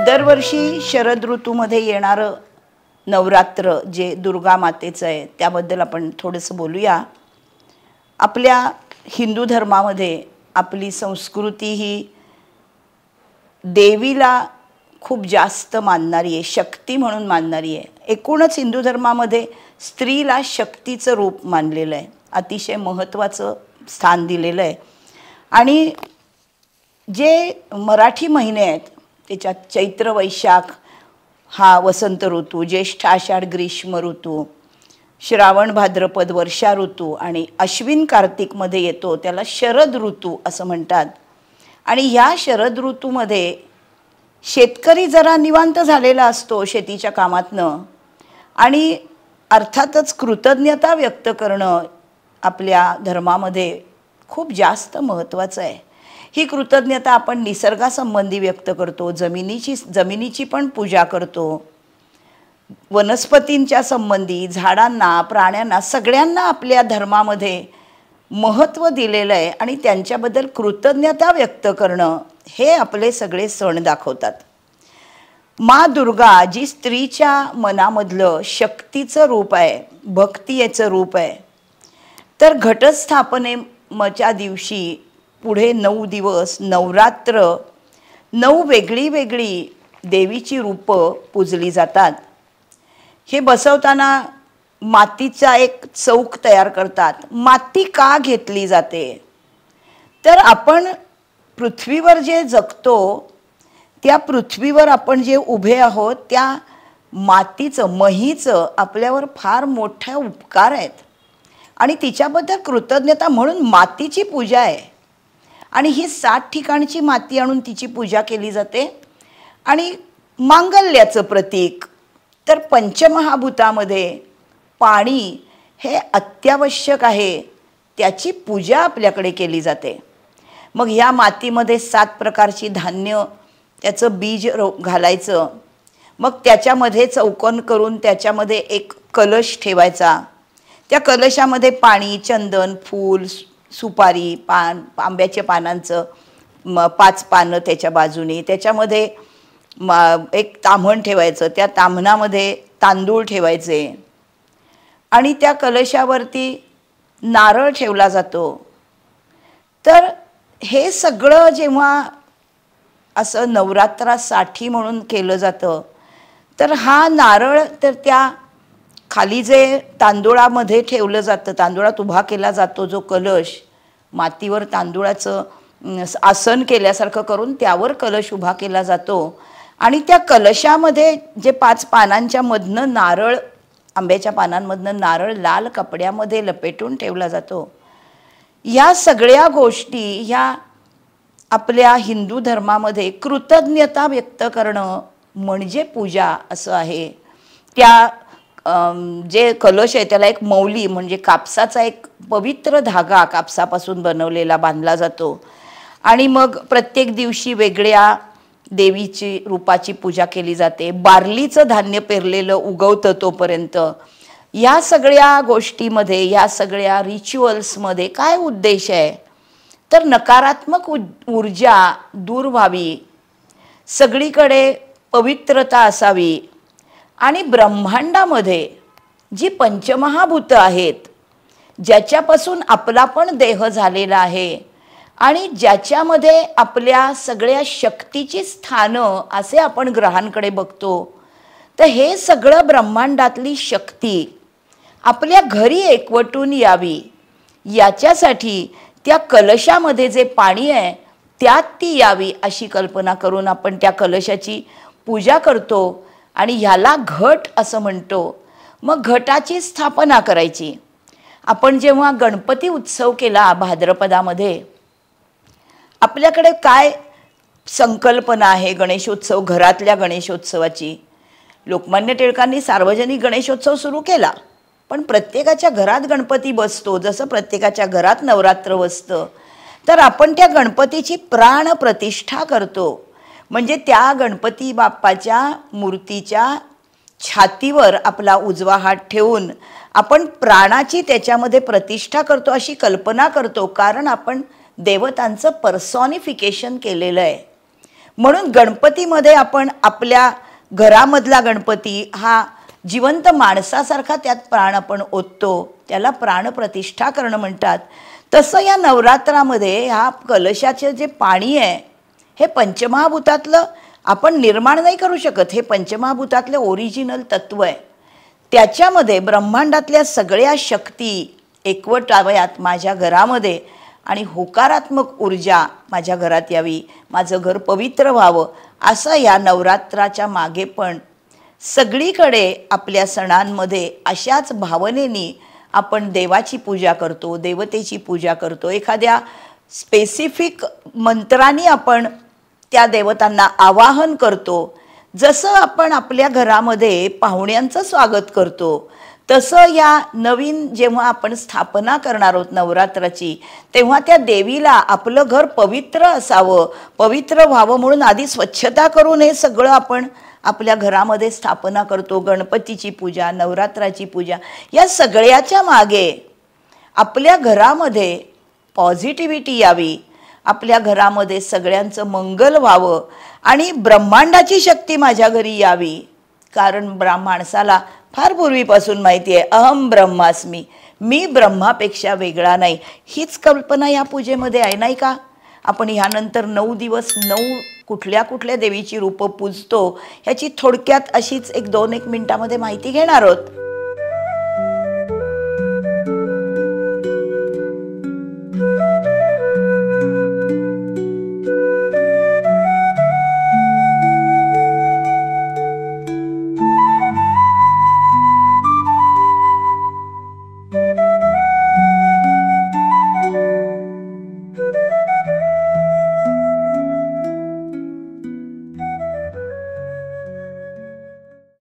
दरवर्षी शरद ऋतूमध्ये येणारं नवरात्र जे दुर्गा मातेचं आहे त्याबद्दल आपण थोडंसं बोलूया. आपल्या हिंदू धर्मामध्ये आपली संस्कृती ही देवीला खूप जास्त मानणारी आहे, शक्ती म्हणून मानणारी आहे. एकूणच हिंदू धर्मामध्ये स्त्रीला शक्तीचं रूप मानलेलं आहे, अतिशय महत्त्वाचं स्थान दिलेलं आहे. आणि जे मराठी महिने आहेत त्याच्यात चैत्र वैशाख हा वसंत ऋतू, ज्येष्ठ आषाढ ग्रीष्म ऋतू, श्रावण भाद्रपद वर्षा ऋतू आणि अश्विन कार्तिकमध्ये येतो त्याला शरद ऋतू असं म्हणतात. आणि ह्या शरद ऋतूमध्ये शेतकरी जरा निवांत झालेला असतो शेतीच्या कामातनं, आणि अर्थातच कृतज्ञता व्यक्त करणं आपल्या धर्मामध्ये खूप जास्त महत्त्वाचं आहे. ही कृतज्ञता आपण निसर्गासंबंधी व्यक्त करतो, जमिनीची पण पूजा करतो, वनस्पतींच्या संबंधी, झाडांना, प्राण्यांना, सगळ्यांना आपल्या धर्मामध्ये महत्त्व दिलेलं आहे. आणि त्यांच्याबद्दल कृतज्ञता व्यक्त करणं हे आपले सगळे सण दाखवतात. माँ दुर्गा जी स्त्रीच्या मनामधलं शक्तीचं रूप आहे, भक्तीचं रूप आहे. तर घटस्थापनेच्या दिवशी पुढे 9 दिवस नवरात्र 9 वेगळी वेगळी देवीची रूपं पूजली जातात. हे बसवताना मातीचा एक चौक तयार करतात. माती का घेतली जाते तर आपण पृथ्वीवर जे जगतो त्या पृथ्वीवर आपण जे उभे आहोत त्या मातीचं, महीचं आपल्यावर फार मोठे उपकार आहेत आणि तिच्याबद्दल कृतज्ञता म्हणून मातीची पूजा आहे. आणि ही 7 ठिकाणची माती आणून तिची पूजा केली जाते. आणि मांगल्याचं प्रतीक तर पंचमहाभूतामध्ये पाणी हे अत्यावश्यक आहे, त्याची पूजा आपल्याकडे केली जाते. मग ह्या मातीमध्ये 7 प्रकारची धान्य, त्याचं बीज घालायचं. मग त्याच्यामध्ये चौकोन करून त्याच्यामध्ये एक कलश ठेवायचा. त्या कलशामध्ये पाणी, चंदन, फूल, सुपारी, पान, आंब्याच्या पानांचं 5 पानं त्याच्या बाजूने, त्याच्यामध्ये एक ताम्हण ठेवायचं, त्या ताम्हणामध्ये तांदूळ ठेवायचे आणि त्या कलशावरती नारळ ठेवला जातो. तर हे सगळं जेव्हा असं नवरात्रासाठी म्हणून केलं जातं तर हा नारळ तर त्या खाली जे तांदूळामध्ये ठेवलं जातं, तांदूळात उभा केला जातो जो कलश, मातीवर तांदूळाचं आसन केल्यासारखं करून त्यावर कलश उभा केला जातो. आणि त्या कलशामध्ये जे 5 पानांच्या मधनं नारळ, आंब्याच्या पानांमधनं नारळ लाल कपड्यामध्ये लपेटून ठेवला जातो. या सगळ्या गोष्टी ह्या आपल्या हिंदू धर्मामध्ये कृतज्ञता व्यक्त करणं म्हणजे पूजा असं आहे. त्या जे कलश आहे त्याला एक मौली म्हणजे कापसाचा एक पवित्र धागा कापसापासून बनवलेला बांधला जातो. आणि मग प्रत्येक दिवशी वेगळ्या देवीची रूपाची पूजा केली जाते. बार्लीचं धान्य पेरलेलं उगवतं तोपर्यंत. या सगळ्या गोष्टीमध्ये, या सगळ्या रिच्युअल्समध्ये काय उद्देश आहे तर नकारात्मक ऊर्जा दूर व्हावी, सगळीकडे पवित्रता असावी आणि ब्रह्मांडामध्ये जी पंचमहाभूतं आहेत, ज्याच्यापासून आपला पण देह झालेला आहे आणि ज्याच्यामध्ये आपल्या सगळ्या शक्तीची स्थानं असे आपण ग्रहांकडे बघतो, तर हे सगळं ब्रह्मांडातली शक्ती आपल्या घरी एकवटून यावी याच्यासाठी त्या कलशामध्ये जे पाणी आहे त्यात ती यावी अशी कल्पना करून आपण त्या कलशाची पूजा करतो आणि ह्याला घट असं म्हणतो. मग घटाची स्थापना करायची. आपण जेव्हा गणपती उत्सव केला भाद्रपदामध्ये, आपल्याकडे काय संकल्पना आहे गणेशोत्सव, घरातल्या गणेशोत्सवाची? लोकमान्य टिळकांनी सार्वजनिक गणेशोत्सव सुरू केला, पण प्रत्येकाच्या घरात गणपती बसतो. जसं प्रत्येकाच्या घरात नवरात्र बसतं, तर आपण त्या गणपतीची प्राण प्रतिष्ठा करतो. म्हणजे त्या गणपती बाप्पाच्या मूर्तीच्या छातीवर आपला उजवा हात ठेवून आपण प्राणाची त्याच्यामध्ये प्रतिष्ठा करतो अशी कल्पना करतो. कारण आपण देवतांचं पर्सॉनिफिकेशन केलेलं आहे. म्हणून गणपतीमध्ये आपण आपल्या घरामधला गणपती हा जिवंत माणसासारखा त्यात प्राण आपण ओततो, त्याला प्राणप्रतिष्ठा करणं म्हणतात. तसं या नवरात्रामध्ये ह्या कलशाचे जे पाणी आहे हे पंचमहाभूतातलं आपण निर्माण नाही करू शकत. हे पंचमहाभूतातलं ओरिजिनल तत्व आहे. त्याच्यामध्ये ब्रह्मांडातल्या सगळ्या शक्ती एकवटाव्यात माझ्या घरामध्ये आणि होकारात्मक ऊर्जा माझ्या घरात यावी, माझं घर पवित्र व्हावं, असं या नवरात्राच्या मागे पण सगळीकडे आपल्या सणांमध्ये अशाच भावनेनी आपण देवाची पूजा करतो, देवतेची पूजा करतो. एखाद्या स्पेसिफिक मंत्राने आपण त्या देवतांना आवाहन करतो. जसं आपण आपल्या घरामध्ये पाहुण्यांचं स्वागत करतो, तसं या नवीन जेव्हा आपण स्थापना करणार आहोत नवरात्राची, तेव्हा त्या देवीला आपलं घर पवित्र असावं, पवित्र व्हावं म्हणून आधी स्वच्छता करून हे सगळं आपण आपल्या घरामध्ये स्थापना करतो. गणपतीची पूजा, नवरात्राची पूजा, या सगळ्याच्या मागे आपल्या घरामध्ये पॉझिटिव्हिटी यावी, आपल्या घरामध्ये सगळ्यांचं मंगल व्हावं आणि ब्रह्मांडाची शक्ती माझ्या घरी यावी. कारण माणसाला फार पूर्वीपासून माहिती आहे, अहम ब्रह्मास्मी, मी ब्रह्मापेक्षा वेगळा नाही. हीच कल्पना या पूजेमध्ये आहे, नाही का? आपण ह्यानंतर 9 दिवस 9 कुठल्या कुठल्या देवीची रूपं पूजतो ह्याची थोडक्यात अशीच 1-2 मिनिटामध्ये माहिती घेणार आहोत.